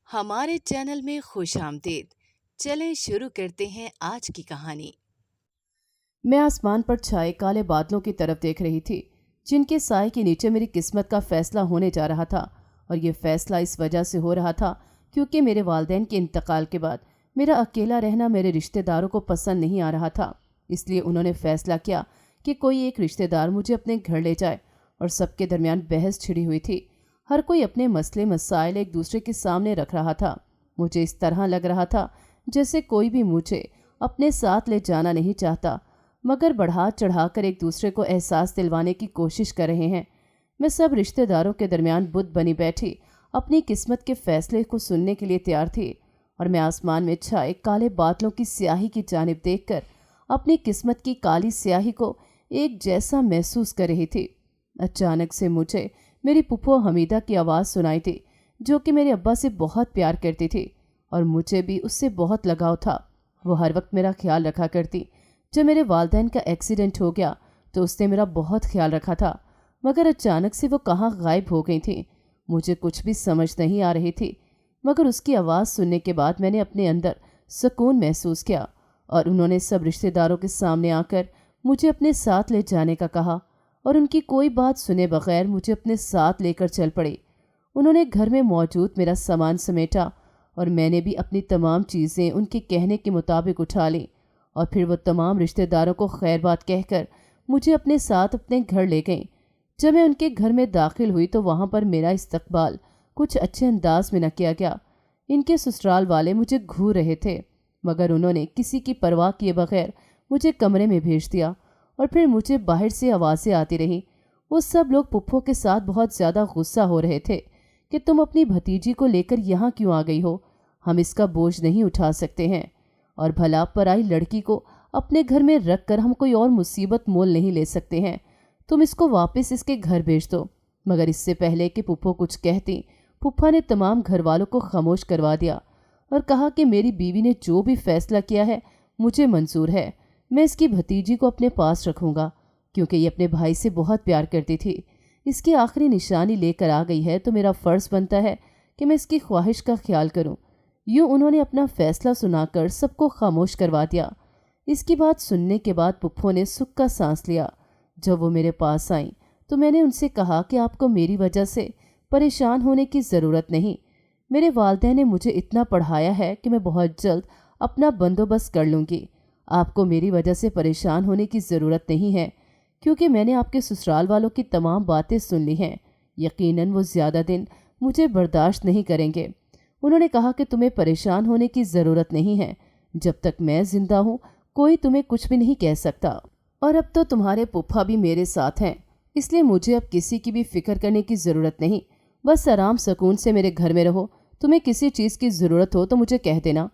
ہمارے چینل میں خوش آمدید۔ چلیں شروع کرتے ہیں آج کی کہانی۔ میں آسمان پر چھائے کالے بادلوں کی طرف دیکھ رہی تھی جن کے سائے کے نیچے میری قسمت کا فیصلہ ہونے جا رہا تھا، اور یہ فیصلہ اس وجہ سے ہو رہا تھا کیونکہ میرے والدین کے انتقال کے بعد میرا اکیلا رہنا میرے رشتہ داروں کو پسند نہیں آ رہا تھا۔ اس لیے انہوں نے فیصلہ کیا کہ کوئی ایک رشتہ دار مجھے اپنے گھر لے جائے، اور سب کے درمیان بحث چھڑی ہوئی تھی۔ ہر کوئی اپنے مسئلے مسائل ایک دوسرے کے سامنے رکھ رہا تھا۔ مجھے اس طرح لگ رہا تھا جیسے کوئی بھی مجھے اپنے ساتھ لے جانا نہیں چاہتا، مگر بڑھا چڑھا کر ایک دوسرے کو احساس دلوانے کی کوشش کر رہے ہیں۔ میں سب رشتہ داروں کے درمیان بت بنی بیٹھی اپنی قسمت کے فیصلے کو سننے کے لیے تیار تھی، اور میں آسمان میں چھائے کالے بادلوں کی سیاہی کی جانب دیکھ کر اپنی قسمت کی کالی سیاہی کو ایک جیسا محسوس کر رہی تھی۔ اچانک سے مجھے میری پھپھو حمیدہ کی آواز سنائی تھی، جو کہ میرے ابا سے بہت پیار کرتی تھی، اور مجھے بھی اس سے بہت لگاؤ تھا۔ وہ ہر وقت میرا خیال رکھا کرتی۔ جب میرے والدین کا ایکسیڈنٹ ہو گیا تو اس نے میرا بہت خیال رکھا تھا، مگر اچانک سے وہ کہاں غائب ہو گئی تھیں۔ مجھے کچھ بھی سمجھ نہیں آ رہی تھی، مگر اس کی آواز سننے کے بعد میں نے اپنے اندر سکون محسوس کیا، اور انہوں نے سب رشتہ داروں کے سامنے آ کر مجھے اپنے ساتھ لے جانے کا کہا، اور ان کی کوئی بات سنے بغیر مجھے اپنے ساتھ لے کر چل پڑی۔ انہوں نے گھر میں موجود میرا سامان سمیٹا، اور میں نے بھی اپنی تمام چیزیں ان کے کہنے کے مطابق اٹھا لیں، اور پھر وہ تمام رشتہ داروں کو خیر بات کہہ کر مجھے اپنے ساتھ اپنے گھر لے گئیں۔ جب میں ان کے گھر میں داخل ہوئی تو وہاں پر میرا استقبال کچھ اچھے انداز میں نہ کیا گیا۔ ان کے سسرال والے مجھے گھور رہے تھے، مگر انہوں نے کسی کی پرواہ کیے بغیر مجھے کمرے میں بھیج دیا، اور پھر مجھے باہر سے آوازیں آتی رہیں۔ وہ سب لوگ پھپھو کے ساتھ بہت زیادہ غصہ ہو رہے تھے کہ تم اپنی بھتیجی کو لے کر یہاں کیوں آ گئی ہو، ہم اس کا بوجھ نہیں اٹھا سکتے ہیں، اور بھلا پرائی لڑکی کو اپنے گھر میں رکھ کر ہم کوئی اور مصیبت مول نہیں لے سکتے ہیں، تم اس کو واپس اس کے گھر بھیج دو۔ مگر اس سے پہلے کہ پھپھو کچھ کہتی، پھپھا نے تمام گھر والوں کو خاموش کروا دیا اور کہا کہ میری بیوی نے جو بھی فیصلہ کیا ہے مجھے منظور ہے، میں اس کی بھتیجی کو اپنے پاس رکھوں گا، کیونکہ یہ اپنے بھائی سے بہت پیار کرتی تھی۔ اس کی آخری نشانی لے کر آ گئی ہے تو میرا فرض بنتا ہے کہ میں اس کی خواہش کا خیال کروں۔ یوں انہوں نے اپنا فیصلہ سنا کر سب کو خاموش کروا دیا۔ اس کی بات سننے کے بعد پھپھو نے سکھ کا سانس لیا۔ جب وہ میرے پاس آئیں تو میں نے ان سے کہا کہ آپ کو میری وجہ سے پریشان ہونے کی ضرورت نہیں۔ میرے والدین نے مجھے اتنا پڑھایا ہے کہ میں بہت جلد اپنا بندوبست کر لوں گی۔ آپ کو میری وجہ سے پریشان ہونے کی ضرورت نہیں ہے، کیونکہ میں نے آپ کے سسرال والوں کی تمام باتیں سن لی ہیں۔ یقیناً وہ زیادہ دن مجھے برداشت نہیں کریں گے۔ انہوں نے کہا کہ تمہیں پریشان ہونے کی ضرورت نہیں ہے، جب تک میں زندہ ہوں کوئی تمہیں کچھ بھی نہیں کہہ سکتا، اور اب تو تمہارے پھپھا بھی میرے ساتھ ہیں، اس لیے مجھے اب کسی کی بھی فکر کرنے کی ضرورت نہیں۔ بس آرام سکون سے میرے گھر میں رہو، تمہیں کسی چیز کی ضرورت ہو تو مجھے کہہ دینا،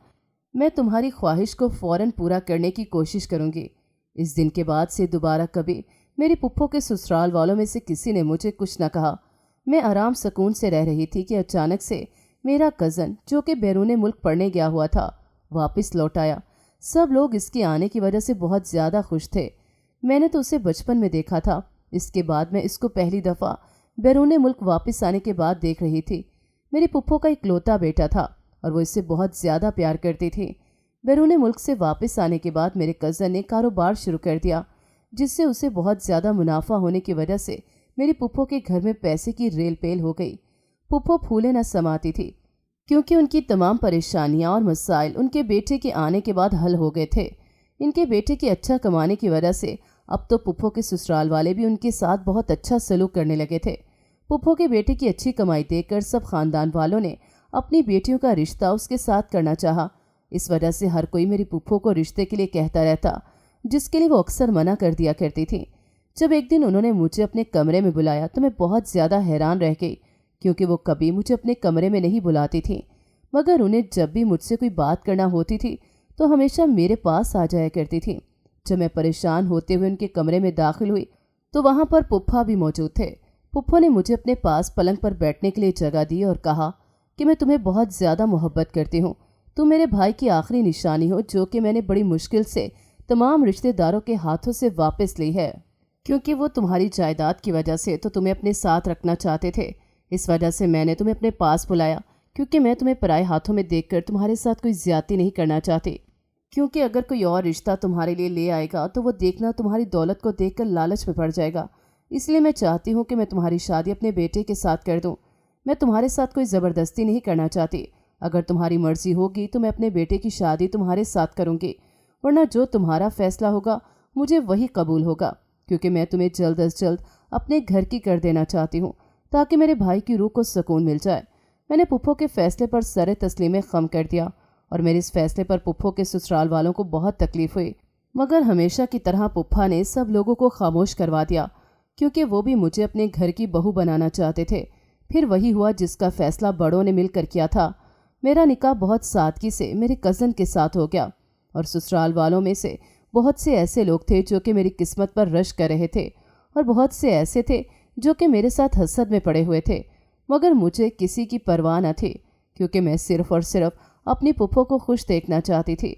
میں تمہاری خواہش کو فوراً پورا کرنے کی کوشش کروں گی۔ اس دن کے بعد سے دوبارہ کبھی میری پھپھو کے سسرال والوں میں سے کسی نے مجھے کچھ نہ کہا۔ میں آرام سکون سے رہ رہی تھی کہ اچانک سے میرا کزن، جو کہ بیرون ملک پڑھنے گیا ہوا تھا، واپس لوٹ آیا۔ سب لوگ اس کے آنے کی وجہ سے بہت زیادہ خوش تھے۔ میں نے تو اسے بچپن میں دیکھا تھا، اس کے بعد میں اس کو پہلی دفعہ بیرون ملک واپس آنے کے بعد دیکھ رہی تھی۔ میری پھپھو کا اکلوتا بیٹا تھا، اور وہ اس سے بہت زیادہ پیار کرتی تھی۔ بیرون ملک سے واپس آنے کے بعد میرے کزن نے کاروبار شروع کر دیا، جس سے اسے بہت زیادہ منافع ہونے کی وجہ سے میری پھپھو کے گھر میں پیسے کی ریل پیل ہو گئی۔ پھپھو پھولے نہ سماتی تھی، کیونکہ ان کی تمام پریشانیاں اور مسائل ان کے بیٹے کے آنے کے بعد حل ہو گئے تھے۔ ان کے بیٹے کی اچھا کمانے کی وجہ سے اب تو پھپھو کے سسرال والے بھی ان کے ساتھ بہت اچھا سلوک کرنے لگے تھے۔ پھپھو کے بیٹے کی اچھی کمائی دیکھ کر سب خاندان والوں نے اپنی بیٹیوں کا رشتہ اس کے ساتھ کرنا چاہا۔ اس وجہ سے ہر کوئی میری پھپھو کو رشتے کے لیے کہتا رہتا، جس کے لیے وہ اکثر منع کر دیا کرتی تھی۔ جب ایک دن انہوں نے مجھے اپنے کمرے میں بلایا تو میں بہت زیادہ حیران رہ گئی، کیونکہ وہ کبھی مجھے اپنے کمرے میں نہیں بلاتی تھیں، مگر انہیں جب بھی مجھ سے کوئی بات کرنا ہوتی تھی تو ہمیشہ میرے پاس آ جایا کرتی تھی۔ جب میں پریشان ہوتے ہوئے ان کے کمرے میں داخل ہوئی تو وہاں پر پھپھا بھی موجود تھے۔ پھپھو نے مجھے اپنے پاس پلنگ پر بیٹھنے کے لیے جگہ دی اور کہا کہ میں تمہیں بہت زیادہ محبت کرتی ہوں، تم میرے بھائی کی آخری نشانی ہو، جو کہ میں نے بڑی مشکل سے تمام رشتہ داروں کے ہاتھوں سے واپس لی ہے، کیونکہ وہ تمہاری جائیداد کی وجہ سے تو تمہیں اپنے ساتھ رکھنا چاہتے تھے۔ اس وجہ سے میں نے تمہیں اپنے پاس بلایا کیونکہ میں تمہیں پرائے ہاتھوں میں دیکھ کر تمہارے ساتھ کوئی زیادتی نہیں کرنا چاہتی، کیونکہ اگر کوئی اور رشتہ تمہارے لیے لے آئے گا تو وہ دیکھنا تمہاری دولت کو دیکھ کر لالچ میں پڑ جائے گا۔ اس لیے میں چاہتی ہوں کہ میں تمہاری شادی اپنے بیٹے کے ساتھ کر دوں۔ میں تمہارے ساتھ کوئی زبردستی نہیں کرنا چاہتی۔ اگر تمہاری مرضی ہوگی تو میں اپنے بیٹے کی شادی تمہارے ساتھ کروں گی، ورنہ جو تمہارا فیصلہ ہوگا مجھے وہی قبول ہوگا، کیونکہ میں تمہیں جلد از جلد اپنے گھر کی کر دینا چاہتی ہوں تاکہ میرے بھائی کی روح کو سکون مل جائے۔ میں نے پھپھو کے فیصلے پر سر تسلیم خم کر دیا، اور میرے اس فیصلے پر پھپھو کے سسرال والوں کو بہت تکلیف ہوئی، مگر ہمیشہ کی طرح پھپھا نے سب لوگوں کو خاموش کروا دیا، کیونکہ وہ بھی مجھے اپنے گھر کی بہو بنانا چاہتے تھے۔ پھر وہی ہوا جس کا فیصلہ بڑوں نے مل کر کیا تھا۔ میرا نکاح بہت سادگی سے میرے کزن کے ساتھ ہو گیا، اور سسرال والوں میں سے بہت سے ایسے لوگ تھے جو کہ میری قسمت پر رش کر رہے تھے، اور بہت سے ایسے تھے جو کہ میرے ساتھ حسد میں پڑے ہوئے تھے، مگر مجھے کسی کی پرواہ نہ تھی، کیونکہ میں صرف اور صرف اپنی پھپھو کو خوش دیکھنا چاہتی تھی،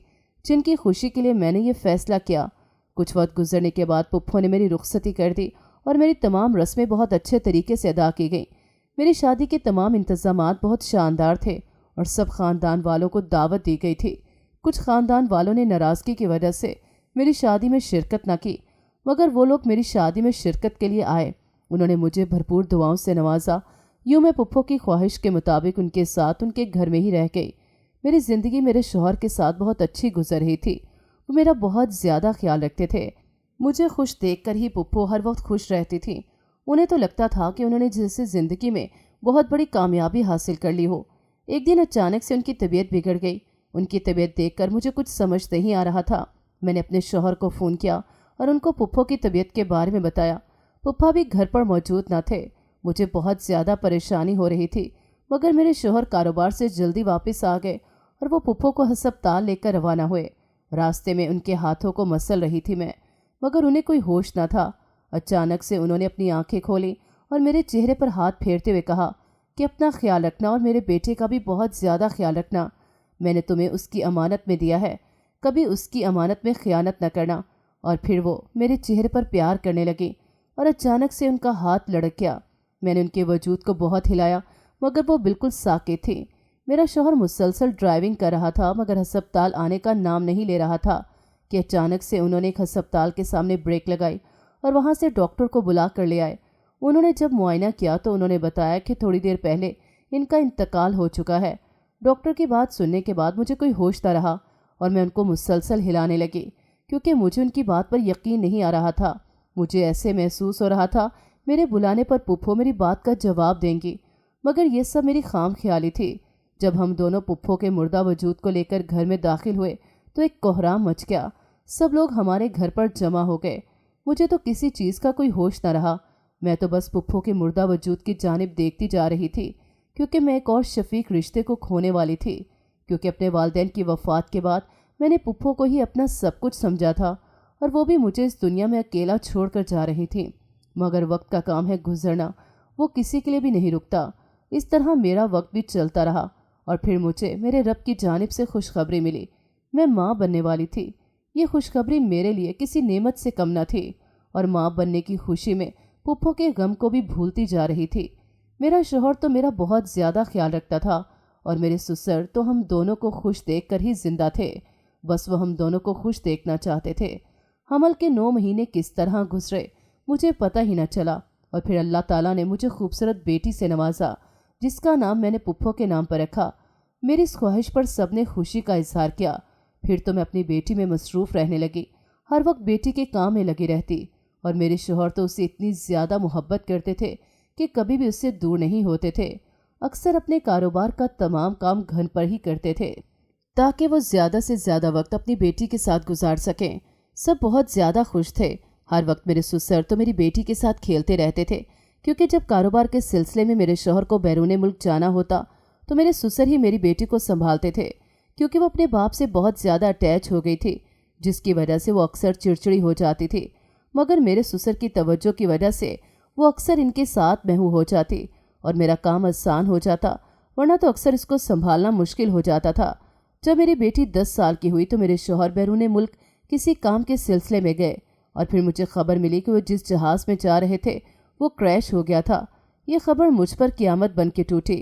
جن کی خوشی کے لیے میں نے یہ فیصلہ کیا۔ کچھ وقت گزرنے کے بعد پھپھو نے میری رخصتی کر دی، اور میری تمام رسمیں بہت اچھے طریقے سے ادا کی گئیں۔ میری شادی کے تمام انتظامات بہت شاندار تھے، اور سب خاندان والوں کو دعوت دی گئی تھی۔ کچھ خاندان والوں نے ناراضگی کی وجہ سے میری شادی میں شرکت نہ کی، مگر وہ لوگ میری شادی میں شرکت کے لیے آئے۔ انہوں نے مجھے بھرپور دعاؤں سے نوازا۔ یوں میں پھپھو کی خواہش کے مطابق ان کے ساتھ ان کے گھر میں ہی رہ گئی۔ میری زندگی میرے شوہر کے ساتھ بہت اچھی گزر رہی تھی۔ وہ میرا بہت زیادہ خیال رکھتے تھے۔ مجھے خوش دیکھ کر ہی پھپھو ہر وقت خوش رہتی تھی۔ انہیں تو لگتا تھا کہ انہوں نے جیسے زندگی میں بہت بڑی کامیابی حاصل کر لی ہو۔ ایک دن اچانک سے ان کی طبیعت بگڑ گئی۔ ان کی طبیعت دیکھ کر مجھے کچھ سمجھ نہیں آ رہا تھا۔ میں نے اپنے شوہر کو فون کیا اور ان کو پھپھو کی طبیعت کے بارے میں بتایا۔ پھپھا بھی گھر پر موجود نہ تھے۔ مجھے بہت زیادہ پریشانی ہو رہی تھی، مگر میرے شوہر کاروبار سے جلدی واپس آ گئے، اور وہ پھپھو کو ہسپتال لے کر روانہ ہوئے۔ راستے میں ان کے ہاتھوں کو مسل رہی تھی میں، مگر انہیں کوئی ہوش نہ تھا۔ اچانک سے انہوں نے اپنی آنکھیں کھولیں اور میرے چہرے پر ہاتھ پھیرتے ہوئے کہا کہ اپنا خیال رکھنا، اور میرے بیٹے کا بھی بہت زیادہ خیال رکھنا۔ میں نے تمہیں اس کی امانت میں دیا ہے، کبھی اس کی امانت میں خیانت نہ کرنا۔ اور پھر وہ میرے چہرے پر پیار کرنے لگی، اور اچانک سے ان کا ہاتھ لڑک گیا۔ میں نے ان کے وجود کو بہت ہلایا، مگر وہ بالکل ساکت تھی۔ میرا شوہر مسلسل ڈرائیونگ کر رہا تھا، مگر ہسپتال آنے کا نام نہیں لے رہا تھا کہ اچانک سے انہوں نے ایک ہسپتال کے سامنے بریک لگائی اور وہاں سے ڈاکٹر کو بلا کر لے آئے۔ انہوں نے جب معائنہ کیا تو انہوں نے بتایا کہ تھوڑی دیر پہلے ان کا انتقال ہو چکا ہے۔ ڈاکٹر کی بات سننے کے بعد مجھے کوئی ہوش نہ رہا، اور میں ان کو مسلسل ہلانے لگی، کیونکہ مجھے ان کی بات پر یقین نہیں آ رہا تھا۔ مجھے ایسے محسوس ہو رہا تھا میرے بلانے پر پھپھو میری بات کا جواب دیں گی، مگر یہ سب میری خام خیالی تھی۔ جب ہم دونوں پھپھو کے مردہ وجود کو لے کر گھر میں داخل ہوئے تو ایک کوہرام مچ گیا۔ سب لوگ ہمارے گھر پر جمع ہو گئے۔ مجھے تو کسی چیز کا کوئی ہوش نہ رہا۔ میں تو بس پھپھو کے مردہ وجود کی جانب دیکھتی جا رہی تھی، کیونکہ میں ایک اور شفیق رشتے کو کھونے والی تھی، کیونکہ اپنے والدین کی وفات کے بعد میں نے پھپھو کو ہی اپنا سب کچھ سمجھا تھا، اور وہ بھی مجھے اس دنیا میں اکیلا چھوڑ کر جا رہی تھی۔ مگر وقت کا کام ہے گزرنا، وہ کسی کے لیے بھی نہیں رکتا۔ اس طرح میرا وقت بھی چلتا رہا، اور پھر مجھے میرے رب کی جانب سے خوشخبری ملی۔ میں ماں بننے والی تھی۔ یہ خوشخبری میرے لیے کسی نعمت سے کم نہ تھی، اور ماں بننے کی خوشی میں پھپھو کے غم کو بھی بھولتی جا رہی تھی۔ میرا شوہر تو میرا بہت زیادہ خیال رکھتا تھا، اور میرے سسر تو ہم دونوں کو خوش دیکھ کر ہی زندہ تھے۔ بس وہ ہم دونوں کو خوش دیکھنا چاہتے تھے۔ حمل کے 9 مہینے کس طرح گزرے مجھے پتہ ہی نہ چلا، اور پھر اللہ تعالیٰ نے مجھے خوبصورت بیٹی سے نوازا، جس کا نام میں نے پھپھو کے نام پر رکھا۔ میری اس خواہش پر سب نے خوشی کا اظہار کیا۔ پھر تو میں اپنی بیٹی میں مصروف رہنے لگی، ہر وقت بیٹی کے کام میں لگی رہتی، اور میرے شوہر تو اسے اتنی زیادہ محبت کرتے تھے کہ کبھی بھی اس سے دور نہیں ہوتے تھے۔ اکثر اپنے کاروبار کا تمام کام گھر پر ہی کرتے تھے، تاکہ وہ زیادہ سے زیادہ وقت اپنی بیٹی کے ساتھ گزار سکیں۔ سب بہت زیادہ خوش تھے۔ ہر وقت میرے سسر تو میری بیٹی کے ساتھ کھیلتے رہتے تھے، کیونکہ جب کاروبار کے سلسلے میں میرے شوہر کو بیرون ملک جانا ہوتا تو میرے سسر ہی میری بیٹی کو سنبھالتے تھے، کیونکہ وہ اپنے باپ سے بہت زیادہ اٹیچ ہو گئی تھی، جس کی وجہ سے وہ اکثر چڑچڑی ہو جاتی تھی۔ مگر میرے سسر کی توجہ کی وجہ سے وہ اکثر ان کے ساتھ محو ہو جاتی، اور میرا کام آسان ہو جاتا، ورنہ تو اکثر اس کو سنبھالنا مشکل ہو جاتا تھا۔ جب میری بیٹی 10 سال کی ہوئی تو میرے شوہر بیرون ملک کسی کام کے سلسلے میں گئے، اور پھر مجھے خبر ملی کہ وہ جس جہاز میں جا رہے تھے وہ کریش ہو گیا تھا۔ یہ خبر مجھ پر قیامت بن کے ٹوٹی۔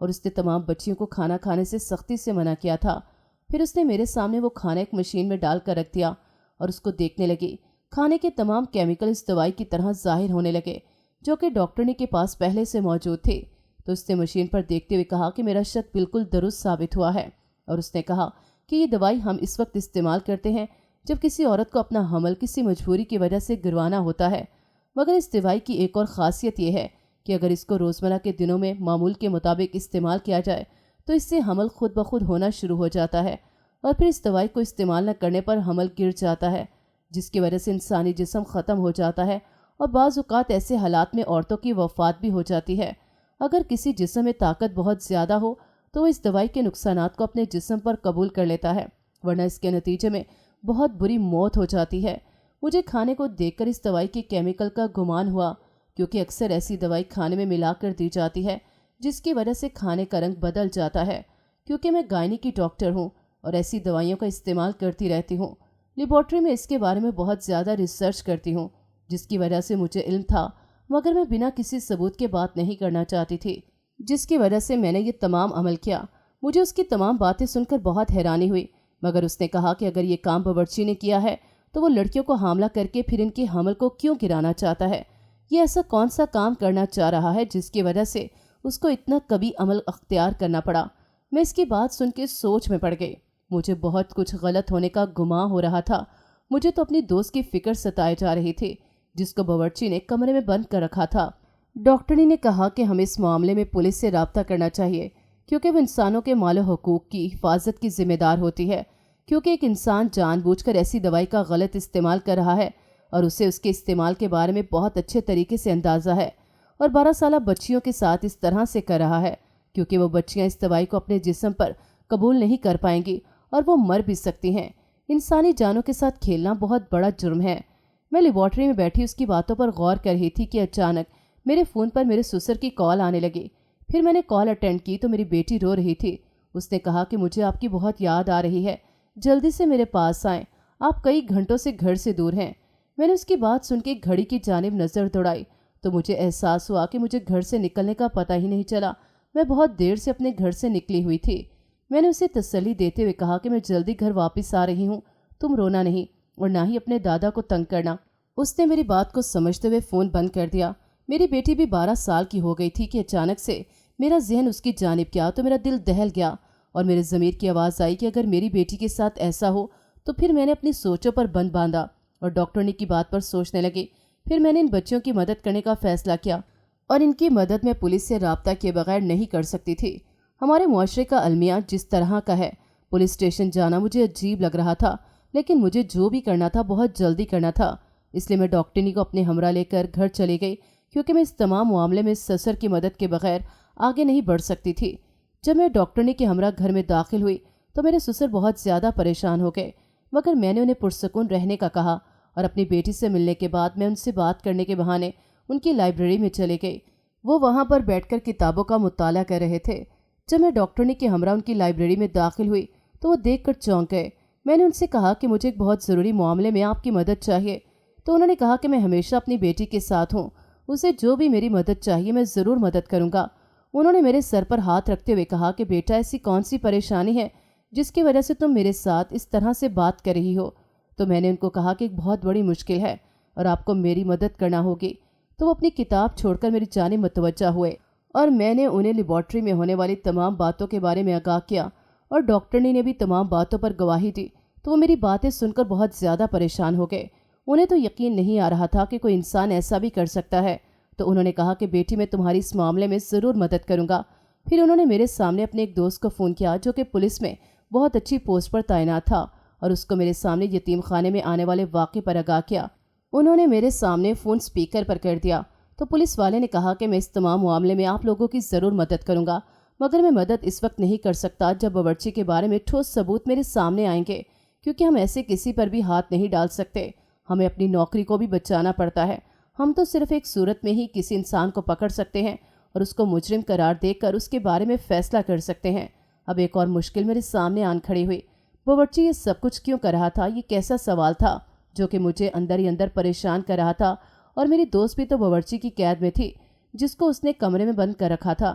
اور اس نے تمام بچیوں کو کھانا کھانے سے سختی سے منع کیا تھا۔ پھر اس نے میرے سامنے وہ کھانا ایک مشین میں ڈال کر رکھ دیا اور اس کو دیکھنے لگی۔ کھانے کے تمام کیمیکل اس دوائی کی طرح ظاہر ہونے لگے جو کہ ڈاکٹرنی کے پاس پہلے سے موجود تھے۔ تو اس نے مشین پر دیکھتے ہوئے کہا کہ میرا شک بالکل درست ثابت ہوا ہے، اور اس نے کہا کہ یہ دوائی ہم اس وقت استعمال کرتے ہیں جب کسی عورت کو اپنا حمل کسی مجبوری کی وجہ سے گروانا ہوتا ہے، مگر اس دوائی کی ایک اور خاصیت یہ ہے کہ اگر اس کو روزمرہ کے دنوں میں معمول کے مطابق استعمال کیا جائے تو اس سے حمل خود بخود ہونا شروع ہو جاتا ہے، اور پھر اس دوائی کو استعمال نہ کرنے پر حمل گر جاتا ہے، جس کی وجہ سے انسانی جسم ختم ہو جاتا ہے، اور بعض اوقات ایسے حالات میں عورتوں کی وفات بھی ہو جاتی ہے۔ اگر کسی جسم میں طاقت بہت زیادہ ہو تو وہ اس دوائی کے نقصانات کو اپنے جسم پر قبول کر لیتا ہے، ورنہ اس کے نتیجے میں بہت بری موت ہو جاتی ہے۔ مجھے کھانے کو دیکھ کر اس دوائی کے کیمیکل کا گمان ہوا، کیونکہ اکثر ایسی دوائی کھانے میں ملا کر دی جاتی ہے جس کی وجہ سے کھانے کا رنگ بدل جاتا ہے۔ کیونکہ میں گائنی کی ڈاکٹر ہوں اور ایسی دوائیوں کا استعمال کرتی رہتی ہوں، لیبارٹری میں اس کے بارے میں بہت زیادہ ریسرچ کرتی ہوں، جس کی وجہ سے مجھے علم تھا، مگر میں بنا کسی ثبوت کے بات نہیں کرنا چاہتی تھی، جس کی وجہ سے میں نے یہ تمام عمل کیا۔ مجھے اس کی تمام باتیں سن کر بہت حیرانی ہوئی، مگر اس نے کہا کہ اگر یہ کام باورچی نے کیا ہے تو وہ لڑکیوں کو حاملہ کر کے پھر ان کے حمل کو کیوں گرانا چاہتا ہے؟ یہ ایسا کون سا کام کرنا چاہ رہا ہے جس کی وجہ سے اس کو اتنا کبھی عمل اختیار کرنا پڑا؟ میں اس کی بات سن کے سوچ میں پڑ گئی۔ مجھے بہت کچھ غلط ہونے کا گمان ہو رہا تھا۔ مجھے تو اپنی دوست کی فکر ستائے جا رہی تھی جس کو باورچی نے کمرے میں بند کر رکھا تھا۔ ڈاکٹرنی نے کہا کہ ہمیں اس معاملے میں پولیس سے رابطہ کرنا چاہیے، کیونکہ وہ انسانوں کے مال و حقوق کی حفاظت کی ذمہ دار ہوتی ہے، کیونکہ ایک انسان جان بوجھ کر ایسی دوائی کا غلط استعمال کر رہا ہے اور اسے اس کے استعمال کے بارے میں بہت اچھے طریقے سے اندازہ ہے، اور 12 سالہ بچیوں کے ساتھ اس طرح سے کر رہا ہے کیونکہ وہ بچیاں اس دوائی کو اپنے جسم پر قبول نہیں کر پائیں گی اور وہ مر بھی سکتی ہیں۔ انسانی جانوں کے ساتھ کھیلنا بہت بڑا جرم ہے۔ میں لیبارٹری میں بیٹھی اس کی باتوں پر غور کر رہی تھی کہ اچانک میرے فون پر میرے سسر کی کال آنے لگی۔ پھر میں نے کال اٹینڈ کی تو میری بیٹی رو رہی تھی۔ اس نے کہا کہ مجھے آپ کی بہت یاد آ رہی ہے، جلدی سے میرے پاس آئیں، آپ کئی گھنٹوں سے گھر سے دور ہیں۔ میں نے اس کی بات سن کے گھڑی کی جانب نظر دوڑائی تو مجھے احساس ہوا کہ مجھے گھر سے نکلنے کا پتہ ہی نہیں چلا۔ میں بہت دیر سے اپنے گھر سے نکلی ہوئی تھی۔ میں نے اسے تسلی دیتے ہوئے کہا کہ میں جلدی گھر واپس آ رہی ہوں، تم رونا نہیں اور نہ ہی اپنے دادا کو تنگ کرنا۔ اس نے میری بات کو سمجھتے ہوئے فون بند کر دیا۔ میری بیٹی بھی 12 سال کی ہو گئی تھی کہ اچانک سے میرا ذہن اس کی جانب گیا تو میرا دل دہل گیا اور میرے ضمیر کی آواز آئی کہ اگر میری بیٹی کے ساتھ ایسا ہو تو پھر میں نے اپنی سوچوں پر بند باندھا اور ڈاکٹرنی کی بات پر سوچنے لگی۔ پھر میں نے ان بچیوں کی مدد کرنے کا فیصلہ کیا اور ان کی مدد میں پولیس سے رابطہ کیے بغیر نہیں کر سکتی تھی۔ ہمارے معاشرے کا المیہ جس طرح کا ہے، پولیس اسٹیشن جانا مجھے عجیب لگ رہا تھا، لیکن مجھے جو بھی کرنا تھا بہت جلدی کرنا تھا، اس لیے میں ڈاکٹرنی کو اپنے ہمراہ لے کر گھر چلی گئی، کیونکہ میں اس تمام معاملے میں سسر کی مدد کے بغیر آگے نہیں بڑھ سکتی تھی۔ جب میں ڈاکٹرنی کے ہمراہ گھر میں داخل ہوئی تو میرے سسر بہت زیادہ پریشان ہو گئے، مگر میں نے انہیں پرسکون رہنے کا کہا اور اپنی بیٹی سے ملنے کے بعد میں ان سے بات کرنے کے بہانے ان کی لائبریری میں چلے گئی۔ وہ وہاں پر بیٹھ کر کتابوں کا مطالعہ کر رہے تھے۔ جب میں ڈاکٹرنی کے ہمراہ ان کی لائبریری میں داخل ہوئی تو وہ دیکھ کر چونک گئے۔ میں نے ان سے کہا کہ مجھے ایک بہت ضروری معاملے میں آپ کی مدد چاہیے، تو انہوں نے کہا کہ میں ہمیشہ اپنی بیٹی کے ساتھ ہوں، اسے جو بھی میری مدد چاہیے میں ضرور مدد کروں گا۔ انہوں نے میرے سر پر ہاتھ رکھتے ہوئے کہا کہ بیٹا ایسی کون سی پریشانی ہے جس کی وجہ سے تم میرے ساتھ اس طرح سے بات کر رہی ہو؟ تو میں نے ان کو کہا کہ ایک بہت بڑی مشکل ہے اور آپ کو میری مدد کرنا ہوگی۔ تو وہ اپنی کتاب چھوڑ کر میری جانب متوجہ ہوئے اور میں نے انہیں لیبارٹری میں ہونے والی تمام باتوں کے بارے میں آگاہ کیا اور ڈاکٹرنی نے بھی تمام باتوں پر گواہی دی۔ تو وہ میری باتیں سن کر بہت زیادہ پریشان ہو گئے۔ انہیں تو یقین نہیں آ رہا تھا کہ کوئی انسان ایسا بھی کر سکتا ہے۔ تو انہوں نے کہا کہ بیٹی میں تمہاری اس معاملے میں ضرور مدد کروں گا۔ پھر انہوں نے میرے سامنے اپنے ایک دوست کو فون کیا جو کہ پولیس میں بہت اچھی پوسٹ پر تعینات تھا اور اس کو میرے سامنے یتیم خانے میں آنے والے واقعے پر آگاہ کیا۔ انہوں نے میرے سامنے فون سپیکر پر کر دیا تو پولیس والے نے کہا کہ میں اس تمام معاملے میں آپ لوگوں کی ضرور مدد کروں گا، مگر میں مدد اس وقت نہیں کر سکتا جب باورچی کے بارے میں ٹھوس ثبوت میرے سامنے آئیں گے، کیونکہ ہم ایسے کسی پر بھی ہاتھ نہیں ڈال سکتے، ہمیں اپنی نوکری کو بھی بچانا پڑتا ہے۔ ہم تو صرف ایک صورت میں ہی کسی انسان کو پکڑ سکتے ہیں اور اس کو مجرم قرار دے کر اس کے بارے میں فیصلہ کر سکتے ہیں۔ اب ایک اور مشکل میرے سامنے آن کھڑی ہوئی۔ باورچی یہ سب کچھ کیوں کر رہا تھا؟ یہ کیسا سوال تھا جو کہ مجھے اندر ہی اندر پریشان کر رہا تھا، اور میری دوست بھی تو باورچی کی قید میں تھی جس کو اس نے کمرے میں بند کر رکھا تھا۔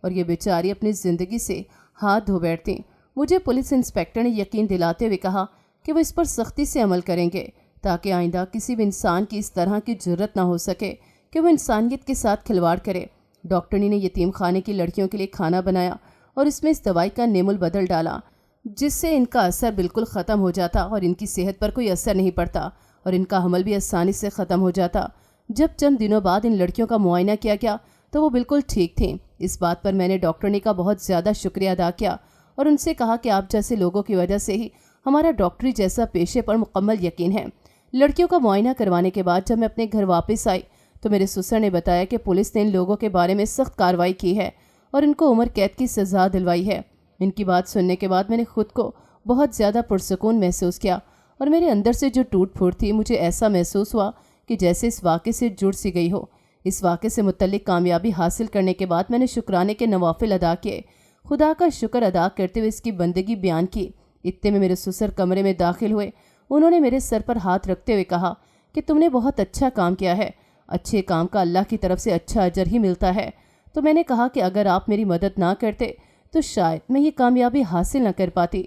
اور یہ بیچاری اپنی زندگی سے ہاتھ دھو بیٹھتی۔ مجھے پولیس انسپیکٹر نے یقین دلاتے ہوئے کہا کہ وہ اس پر سختی سے عمل کریں گے تاکہ آئندہ کسی بھی انسان کی اس طرح کی جرت نہ ہو سکے کہ وہ انسانیت کے ساتھ کھلواڑ کرے۔ ڈاکٹرنی نے یتیم خانے کی لڑکیوں کے لیے کھانا بنایا اور اس میں اس دوائی کا نیم البدل ڈالا جس سے ان کا اثر بالکل ختم ہو جاتا اور ان کی صحت پر کوئی اثر نہیں پڑتا اور ان کا حمل بھی آسانی سے ختم ہو جاتا۔ جب چند دنوں بعد ان لڑکیوں کا معائنہ کیا گیا تو وہ بالکل ٹھیک تھیں۔ اس بات پر میں نے ڈاکٹرنی کا بہت زیادہ شکریہ ادا کیا اور ان سے کہا کہ آپ جیسے لوگوں کی وجہ سے ہی ہمارا ڈاکٹری جیسا پیشے پر مکمل یقین ہے۔ لڑکیوں کا معائنہ کروانے کے بعد جب میں اپنے گھر واپس آئی تو میرے سسر نے بتایا کہ پولیس نے ان لوگوں کے بارے میں سخت کارروائی کی ہے اور ان کو عمر قید کی سزا دلوائی ہے۔ ان کی بات سننے کے بعد میں نے خود کو بہت زیادہ پرسکون محسوس کیا اور میرے اندر سے جو ٹوٹ پھوٹ تھی مجھے ایسا محسوس ہوا کہ جیسے اس واقعے سے جڑ سی گئی ہو۔ اس واقعے سے متعلق کامیابی حاصل کرنے کے بعد میں نے شکرانے کے نوافل ادا کیے، خدا کا شکر ادا کرتے ہوئے اس کی بندگی بیان کی۔ اتنے میں میرے سسر کمرے میں داخل ہوئے۔ انہوں نے میرے سر پر ہاتھ رکھتے ہوئے کہا کہ تم نے بہت اچھا کام کیا ہے، اچھے کام کا اللہ کی طرف سے اچھا اجر ہی ملتا ہے۔ تو میں نے کہا کہ اگر آپ میری مدد نہ کرتے تو شاید میں یہ کامیابی حاصل نہ کر پاتی۔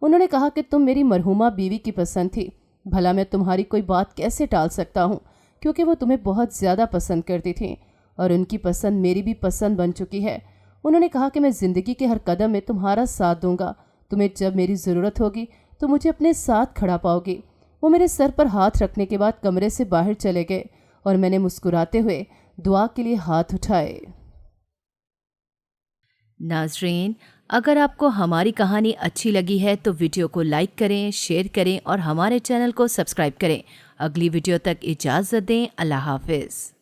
انہوں نے کہا کہ تم میری مرحومہ بیوی کی پسند تھی، بھلا میں تمہاری کوئی بات کیسے ٹال سکتا ہوں، کیونکہ وہ تمہیں بہت زیادہ پسند کرتی تھیں اور ان کی پسند میری بھی پسند بن چکی ہے۔ انہوں نے کہا کہ میں زندگی کے ہر قدم میں تمہارا ساتھ دوں گا، تمہیں جب میری ضرورت ہوگی تو مجھے اپنے ساتھ کھڑا پاؤ گی۔ وہ میرے سر پر ہاتھ رکھنے کے بعد کمرے سے باہر چلے گئے اور میں نے مسکراتے ہوئے دعا کے لیے ہاتھ اٹھائے۔ ناظرین، اگر آپ کو ہماری کہانی اچھی لگی ہے تو ویڈیو کو لائک کریں، شیئر کریں اور ہمارے چینل کو سبسکرائب کریں۔ اگلی ویڈیو تک اجازت دیں۔ اللہ حافظ۔